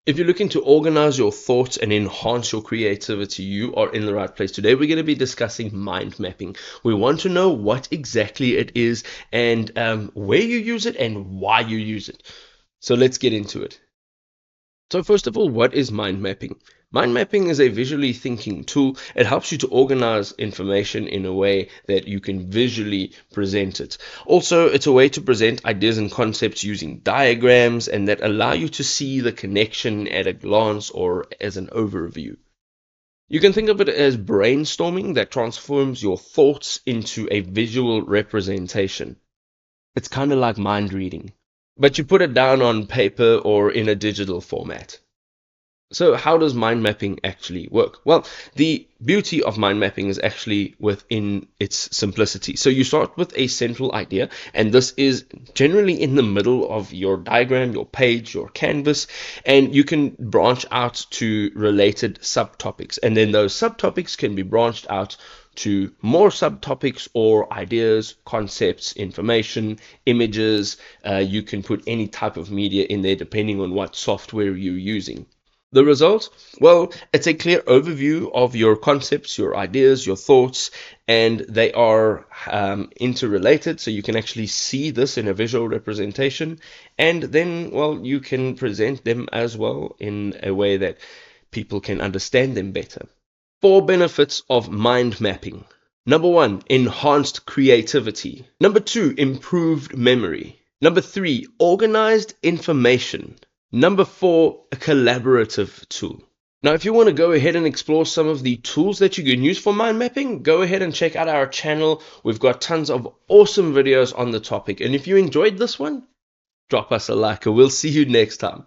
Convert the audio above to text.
If you're looking to organize your thoughts and enhance your creativity, you are in the right place. Today, we're going to be discussing mind mapping. We want to know what exactly it is and where you use it and why you use it. So let's get into it. So first of all, what is mind mapping? Mind mapping is a visually thinking tool. It helps you to organize information in a way that you can visually present it. Also, it's a way to present ideas and concepts using diagrams and that allow you to see the connection at a glance or as an overview. You can think of it as brainstorming that transforms your thoughts into a visual representation. It's kind of like mind reading, but you put it down on paper or in a digital format. So how does mind mapping actually work? Well, the beauty of mind mapping is actually within its simplicity. So you start with a central idea, and this is generally in the middle of your diagram, your page, your canvas, and you can branch out to related subtopics. And then those subtopics can be branched out to more subtopics or ideas, concepts, information, images. You can put any type of media in there depending on what software you're using. The result? Well, it's a clear overview of your concepts, your ideas, your thoughts, and they are interrelated, so you can actually see this in a visual representation, and then, well, you can present them as well in a way that people can understand them better. 4 benefits of mind mapping. Number 1, enhanced creativity. Number 2, improved memory. Number 3, organized information. Number 4, a collaborative tool. Now, if you want to go ahead and explore some of the tools that you can use for mind mapping, go ahead and check out our channel. We've got tons of awesome videos on the topic. And if you enjoyed this one, drop us a like and we'll see you next time.